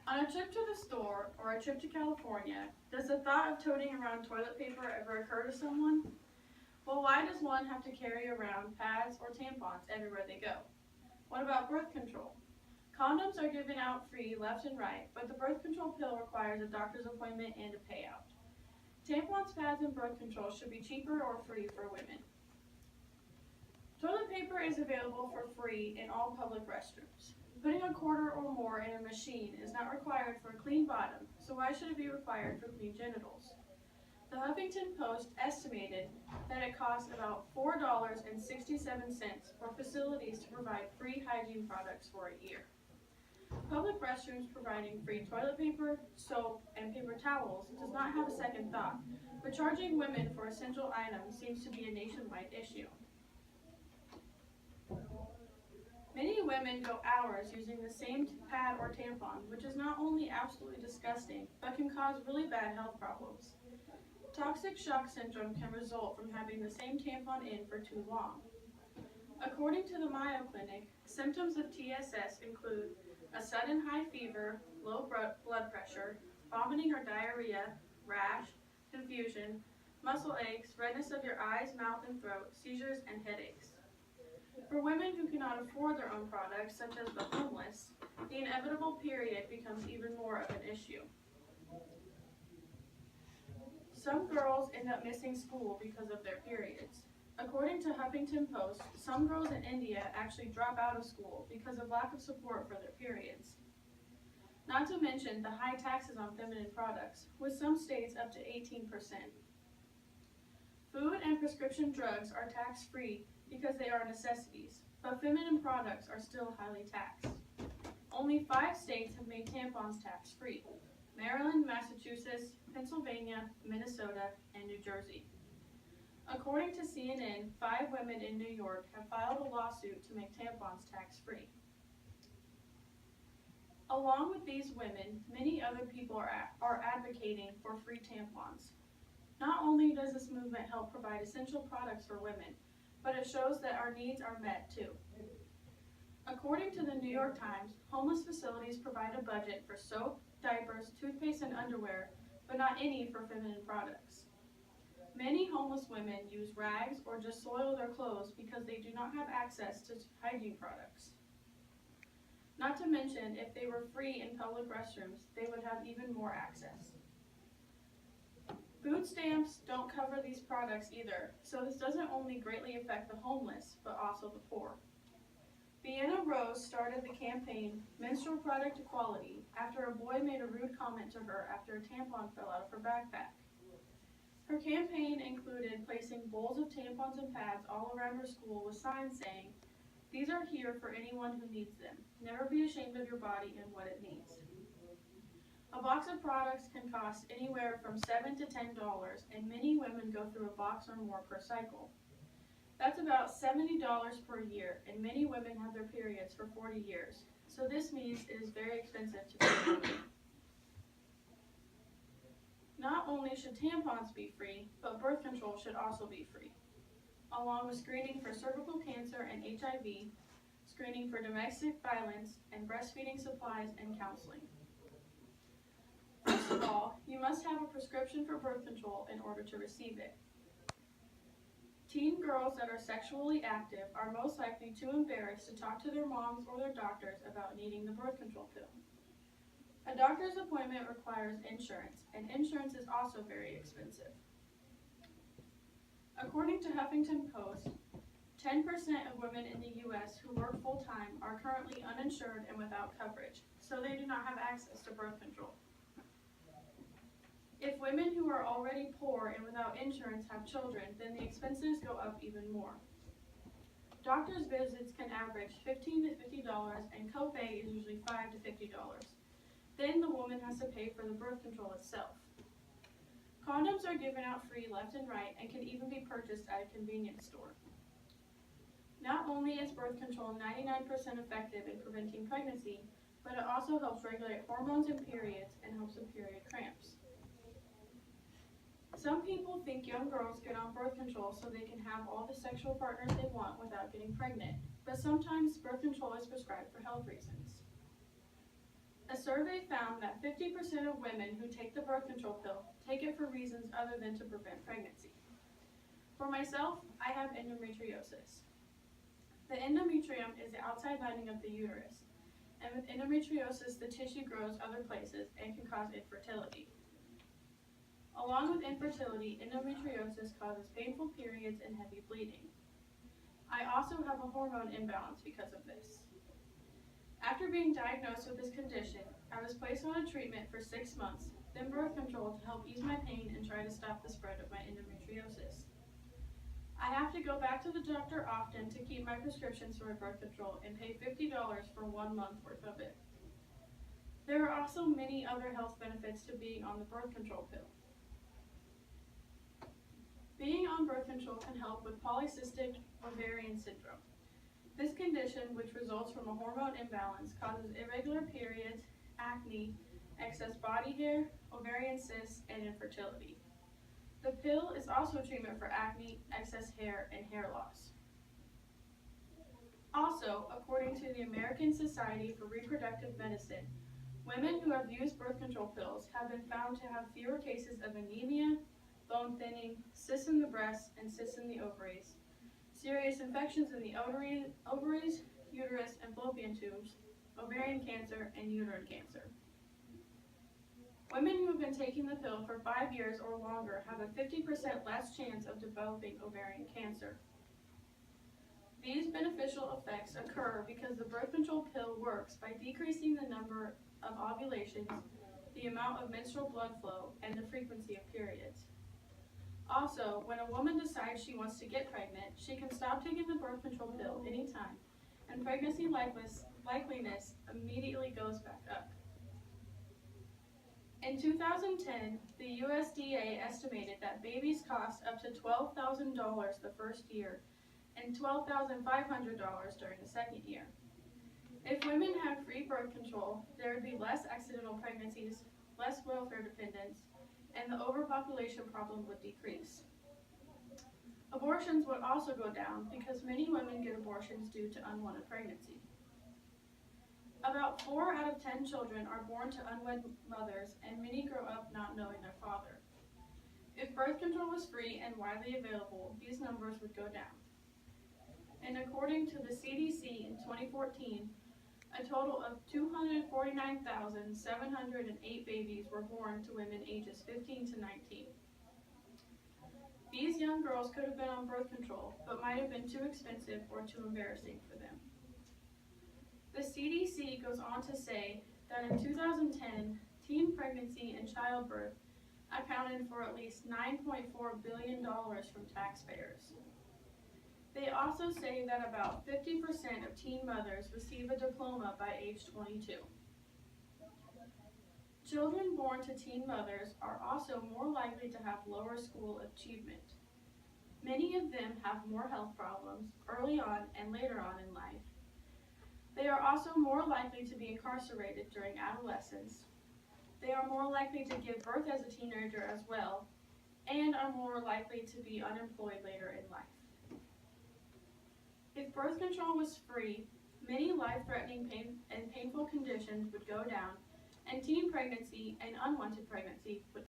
On a trip to the store or a trip to California, does the thought of toting around toilet paper ever occur to someone? Well, why does one have to carry around pads or tampons everywhere they go? What about birth control? Condoms are given out free left and right, but the birth control pill requires a doctor's appointment and a payout. Tampons, pads, and birth control should be cheaper or free for women. Toilet paper is available for free in all public restrooms. Putting a quarter or more in a machine is not required for a clean bottom, so why should it be required for clean genitals? The Huffington Post estimated that it costs about $4.67 for facilities to provide free hygiene products for a year. Public restrooms providing free toilet paper, soap, and paper towels does not have a second thought, but charging women for essential items seems to be a nationwide issue. Many women go hours using the same pad or tampon, which is not only absolutely disgusting, but can cause really bad health problems. Toxic shock syndrome can result from having the same tampon in for too long. According to the Mayo Clinic, symptoms of TSS include a sudden high fever, low blood pressure, vomiting or diarrhea, rash, confusion, muscle aches, redness of your eyes, mouth, and throat, seizures, and headaches. For women who cannot afford their own products, such as the homeless, the inevitable period becomes even more of an issue. Some girls end up missing school because of their periods. According to Huffington Post, some girls in India actually drop out of school because of lack of support for their periods. Not to mention the high taxes on feminine products, with some states up to 18%. Food and prescription drugs are tax-free because they are necessities, but feminine products are still highly taxed. Only 5 states have made tampons tax-free: Maryland, Massachusetts, Pennsylvania, Minnesota, and New Jersey. According to CNN, 5 women in New York have filed a lawsuit to make tampons tax-free. Along with these women, many other people are advocating for free tampons. Not only does this movement help provide essential products for women, but it shows that our needs are met too. According to the New York Times, homeless facilities provide a budget for soap, diapers, toothpaste, and underwear, but not any for feminine products. Many homeless women use rags or just soil their clothes because they do not have access to hygiene products. Not to mention, if they were free in public restrooms, they would have even more access. Food stamps don't cover these products either, so this doesn't only greatly affect the homeless, but also the poor. Vienna Rose started the campaign Menstrual Product Equality after a boy made a rude comment to her after a tampon fell out of her backpack. Her campaign included placing bowls of tampons and pads all around her school with signs saying, "These are here for anyone who needs them. Never be ashamed of your body and what it needs." A box of products can cost anywhere from $7 to $10, and many women go through a box or more per cycle. That's about $70 per year, and many women have their periods for 40 years, so this means it is very expensive to be a woman. Not only should tampons be free, but birth control should also be free, along with screening for cervical cancer and HIV, screening for domestic violence, and breastfeeding supplies and counseling. First of all, you must have a prescription for birth control in order to receive it. Teen girls that are sexually active are most likely too embarrassed to talk to their moms or their doctors about needing the birth control pill. A doctor's appointment requires insurance, and insurance is also very expensive. According to Huffington Post, 10% of women in the U.S. who work full-time are currently uninsured and without coverage, so they do not have access to birth control. If women who are already poor and without insurance have children, then the expenses go up even more. Doctor's visits can average $15 to $50, and copay is usually $5 to $50. Then the woman has to pay for the birth control itself. Condoms are given out free left and right and can even be purchased at a convenience store. Not only is birth control 99% effective in preventing pregnancy, but it also helps regulate hormones and periods and helps with period cramps. Some people think young girls get on birth control so they can have all the sexual partners they want without getting pregnant, but sometimes birth control is prescribed for health reasons. A survey found that 50% of women who take the birth control pill take it for reasons other than to prevent pregnancy. For myself, I have endometriosis. The endometrium is the outside lining of the uterus, and with endometriosis, the tissue grows other places and can cause infertility. Along with infertility, endometriosis causes painful periods and heavy bleeding. I also have a hormone imbalance because of this. After being diagnosed with this condition, I was placed on a treatment for 6 months, then birth control to help ease my pain and try to stop the spread of my endometriosis. I have to go back to the doctor often to keep my prescriptions for my birth control and pay $50 for 1 month worth of it. There are also many other health benefits to being on the birth control pill. Being on birth control can help with polycystic ovarian syndrome. This condition, which results from a hormone imbalance, causes irregular periods, acne, excess body hair, ovarian cysts, and infertility. The pill is also treatment for acne, excess hair, and hair loss. Also, according to the American Society for Reproductive Medicine, women who have used birth control pills have been found to have fewer cases of anemia, bone thinning, cysts in the breasts, and cysts in the ovaries, serious infections in the ovaries, uterus, and fallopian tubes, ovarian cancer, and uterine cancer. Women who have been taking the pill for 5 years or longer have a 50% less chance of developing ovarian cancer. These beneficial effects occur because the birth control pill works by decreasing the number of ovulations, the amount of menstrual blood flow, and the frequency of periods. Also, when a woman decides she wants to get pregnant, she can stop taking the birth control pill anytime, and pregnancy likeliness immediately goes back up. In 2010, the USDA estimated that babies cost up to $12,000 the first year and $12,500 during the second year. If women had free birth control, there would be less accidental pregnancies, less welfare dependence, and the overpopulation problem would decrease. Abortions would also go down because many women get abortions due to unwanted pregnancy. About 4 out of 10 children are born to unwed mothers, and many grow up not knowing their father. If birth control was free and widely available, these numbers would go down. And according to the CDC in 2014, a total of 249,708 babies were born to women ages 15 to 19. These young girls could have been on birth control, but might have been too expensive or too embarrassing for them. The CDC goes on to say that in 2010, teen pregnancy and childbirth accounted for at least $9.4 billion from taxpayers. They also say that about 50% of teen mothers receive a diploma by age 22. Children born to teen mothers are also more likely to have lower school achievement. Many of them have more health problems early on and later on in life. They are also more likely to be incarcerated during adolescence. They are more likely to give birth as a teenager as well, and are more likely to be unemployed later in life. If birth control was free, many life-threatening and painful conditions would go down, and teen pregnancy and unwanted pregnancy would